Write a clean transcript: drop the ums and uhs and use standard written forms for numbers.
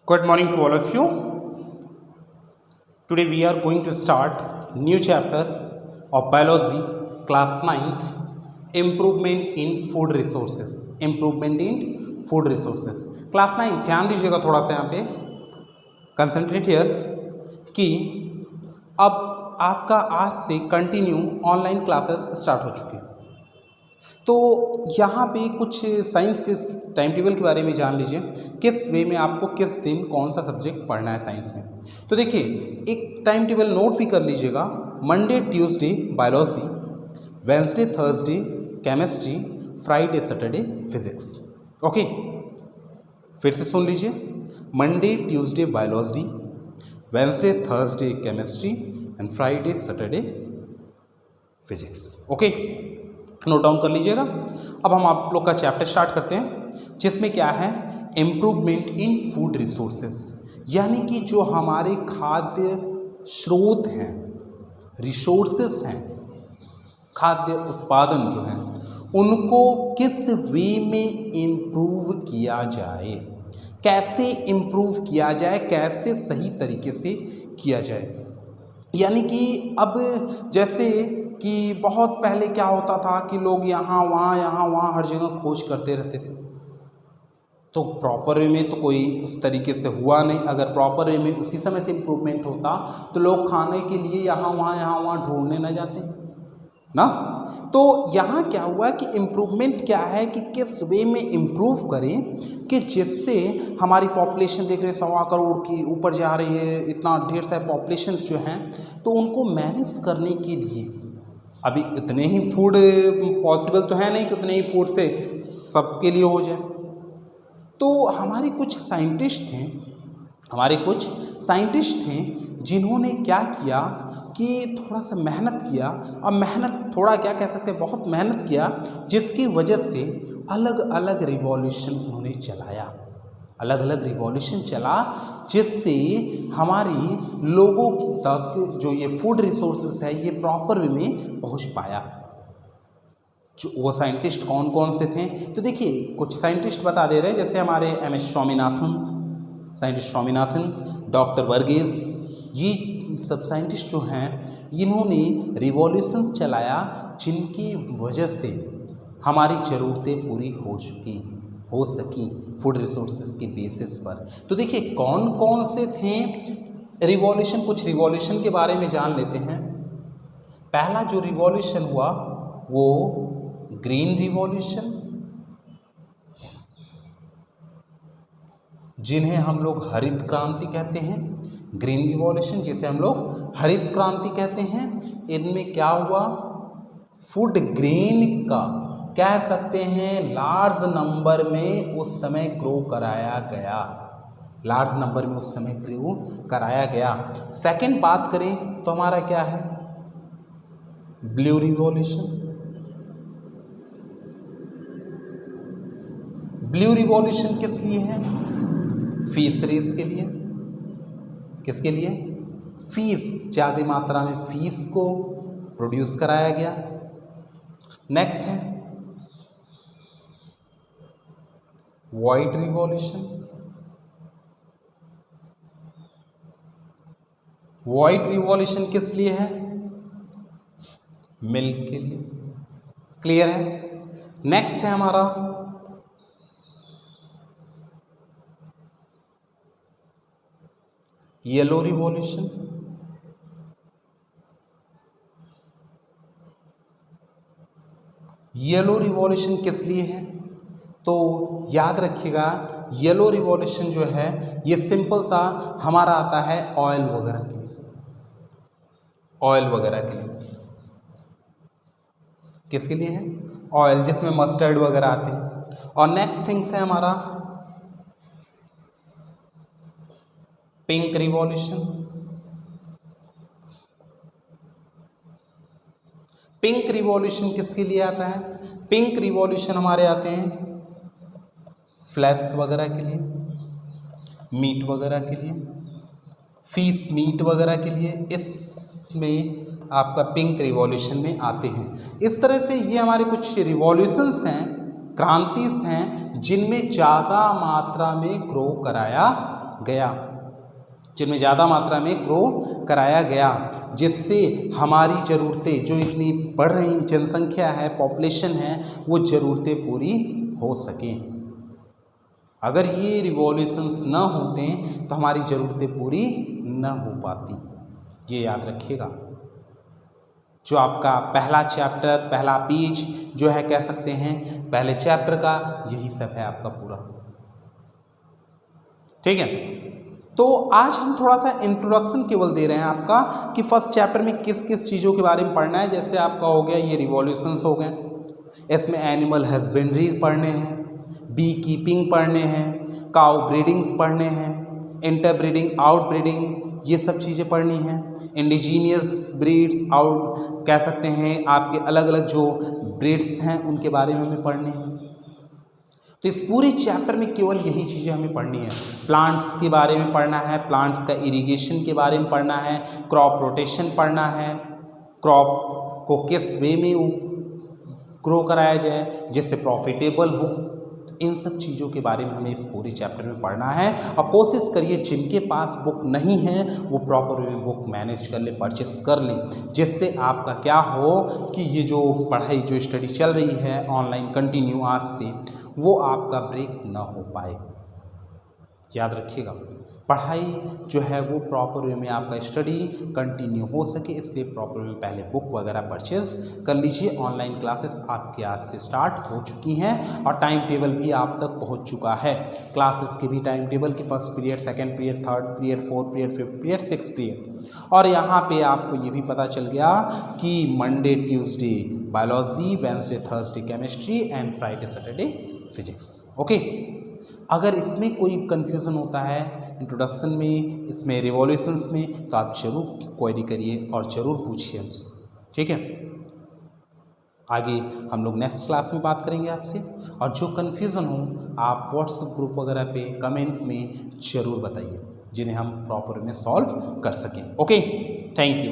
Good morning to all of you. Today we are going to start new chapter of biology, class 9th, improvement in food resources. Improvement in food resources. Class 9 ध्यान दीजिएगा थोड़ा सा यहाँ पे concentrate here कि अब आपका आज से कंटिन्यू ऑनलाइन क्लासेस स्टार्ट हो चुके हैं। तो यहाँ पे कुछ साइंस के टाइम टेबल के बारे में जान लीजिए, किस वे में आपको किस दिन कौन सा सब्जेक्ट पढ़ना है साइंस में। तो देखिए एक टाइम टेबल नोट भी कर लीजिएगा। Monday Tuesday biology, Wednesday Thursday chemistry, Friday Saturday physics. Okay, फिर से सुन लीजिए। Monday Tuesday biology, Wednesday Thursday chemistry and Friday Saturday physics. Okay, note down कर लीजिएगा। अब हम आप लोग का चैप्टर स्टार्ट करते हैं, जिसमें क्या है, इम्प्रूवमेंट इन फूड रिसोर्सेस, यानी कि जो हमारे खाद्य स्रोत हैं, रिसोर्सेस हैं, खाद्य उत्पादन जो हैं, उनको किस वे में इम्प्रूव किया जाए, कैसे इम्प्रूव किया जाए, कैसे सही तरीके से किया जाए। यानी कि अब जैसे कि बहुत पहले क्या होता था कि लोग यहाँ वहाँ हर जगह खोज करते रहते थे, तो प्रॉपर वे में तो कोई उस तरीके से हुआ नहीं। अगर प्रॉपर वे में उसी समय से इम्प्रूवमेंट होता तो लोग खाने के लिए यहाँ वहाँ ढूंढने न जाते ना। तो यहाँ क्या हुआ कि इम्प्रूवमेंट क्या है कि किस वे में इम्प्रूव करें कि जिससे हमारी पॉपुलेशन देख रहे 1.25 करोड़ की ऊपर जा रही है, इतना ढेर सारे पॉपुलेशंस जो हैं, तो उनको मैनेज करने के लिए अभी इतने ही फूड पॉसिबल तो है नहीं कि उतने ही फूड से सबके लिए हो जाए। तो हमारे कुछ साइंटिस्ट थे जिन्होंने क्या किया कि थोड़ा सा मेहनत किया। अब मेहनत थोड़ा क्या कह सकते हैं, बहुत मेहनत किया, जिसकी वजह से अलग अलग रिवॉल्यूशन उन्होंने चलाया, अलग अलग रिवॉल्यूशन चला, जिससे हमारी लोगों तक जो ये फूड रिसोर्सेस है ये प्रॉपर वे में पहुंच पाया। जो वो साइंटिस्ट कौन कौन से थे, तो देखिए कुछ साइंटिस्ट बता दे रहे हैं, जैसे हमारे MS Swaminathan, scientist Swaminathan, doctor Varghese, ये सब साइंटिस्ट जो हैं, इन्होंने रिवॉल्यूशंस चलाया जिनकी वजह से हमारी ज़रूरतें पूरी हो सकी फूड रिसोर्सेज के बेसिस पर। तो देखिए कौन कौन से थे रिवॉल्यूशन, कुछ रिवॉल्यूशन के बारे में जान लेते हैं। पहला जो रिवॉल्यूशन हुआ वो ग्रीन रिवॉल्यूशन, जिन्हें हम लोग हरित क्रांति कहते हैं। ग्रीन रिवॉल्यूशन जिसे हम लोग हरित क्रांति कहते हैं, इनमें क्या हुआ, फूड ग्रेन का कह सकते हैं लार्ज नंबर में उस समय ग्रो कराया गया, लार्ज नंबर में उस समय ग्रो कराया गया। सेकंड बात करें तो हमारा क्या है, ब्लू रिवॉल्यूशन। ब्लू रिवॉल्यूशन किस लिए है, फिशरीज के लिए। किसके लिए, फीस, ज़्यादा मात्रा में फीस को प्रोड्यूस कराया गया। नेक्स्ट है व्हाइट रिवॉल्यूशन। व्हाइट रिवॉल्यूशन किस लिए है, मिल्क के लिए। क्लियर है। नेक्स्ट है हमारा येलो रिवॉल्यूशन। येलो रिवॉल्यूशन किस लिए है, तो याद रखिएगा येलो रिवॉल्यूशन जो है ये सिंपल सा हमारा आता है ऑयल वगैरह के लिए, ऑयल वगैरह के लिए। किसके लिए है, ऑयल, जिसमें मस्टर्ड वगैरह आते हैं। और नेक्स्ट थिंग्स है हमारा पिंक रिवॉल्यूशन। पिंक रिवॉल्यूशन किसके लिए आता है, पिंक रिवॉल्यूशन हमारे आते हैं फ्लैश वगैरह के लिए, मीट वगैरह के लिए, फिश मीट वगैरह के लिए, इसमें आपका पिंक रिवॉल्यूशन में आते हैं। इस तरह से ये हमारे कुछ रिवॉल्यूशंस हैं, क्रांतिस हैं, जिनमें ज़्यादा मात्रा में ग्रो कराया गया, जिनमें ज़्यादा मात्रा में ग्रो कराया गया, जिससे हमारी ज़रूरतें जो इतनी बढ़ रही जनसंख्या है, पॉपुलेशन है, वो ज़रूरतें पूरी हो सकें। अगर ये रिवॉल्यूशंस न होते तो हमारी ज़रूरतें पूरी न हो पाती, ये याद रखिएगा। जो आपका पहला चैप्टर, पहला पेज जो है कह सकते हैं पहले चैप्टर का, यही सब है आपका पूरा। ठीक है, तो आज हम थोड़ा सा इंट्रोडक्शन केवल दे रहे हैं आपका कि फर्स्ट चैप्टर में किस किस चीज़ों के बारे में पढ़ना है। जैसे आपका हो गया ये रिवॉल्यूशंस हो गए, इसमें एनिमल हस्बेंड्री पढ़ने हैं, बी कीपिंग पढ़ने हैं, काउ ब्रीडिंग्स पढ़ने हैं, इंटर ब्रीडिंग, आउट ब्रीडिंग, ये सब चीज़ें पढ़नी हैं। इंडिजीनियस ब्रीड्स, आउट कह सकते हैं आपके अलग अलग जो ब्रीड्स हैं उनके बारे में हमें पढ़ने हैं। तो इस पूरे चैप्टर में केवल यही चीज़ें हमें पढ़नी है। प्लांट्स के बारे में पढ़ना है, प्लांट्स का इरिगेशन के बारे में पढ़ना है, क्रॉप रोटेशन पढ़ना है, क्रॉप को किस वे में ग्रो कराया जाए जिससे प्रॉफिटेबल हो। तो इन सब चीज़ों के बारे में हमें इस पूरे चैप्टर में पढ़ना है। और कोशिश करिए जिनके पास बुक नहीं है वो प्रॉपर वे में बुक मैनेज कर ले, परचेस कर ले, जिससे आपका क्या हो कि ये जो पढ़ाई जो स्टडी चल रही है ऑनलाइन कंटिन्यू आज से, वो आपका ब्रेक ना हो पाए। याद रखिएगा, पढ़ाई जो है वो प्रॉपर वे में आपका स्टडी कंटिन्यू हो सके, इसलिए प्रॉपर वे में पहले बुक वगैरह परचेज कर लीजिए। ऑनलाइन क्लासेस आपके आज से स्टार्ट हो चुकी हैं और टाइम टेबल भी आप तक पहुंच चुका है। क्लासेस के भी टाइम टेबल की first period, second period, third period, fourth period, fifth period, six period. और यहाँ पे आपको ये भी पता चल गया कि Monday Tuesday biology, Wednesday Thursday chemistry and Friday Saturday physics. Okay, अगर इसमें कोई कन्फ्यूज़न होता है इंट्रोडक्शन में, इसमें रिवॉल्यूशंस में, तो आप जरूर क्वेरी करिए और ज़रूर पूछिए हमसे। ठीक है, आगे हम लोग नेक्स्ट क्लास में बात करेंगे आपसे। और जो कन्फ्यूज़न हो आप व्हाट्सएप ग्रुप वगैरह पे कमेंट में ज़रूर बताइए, जिन्हें हम प्रॉपर में सॉल्व कर सकें। Okay, thank you.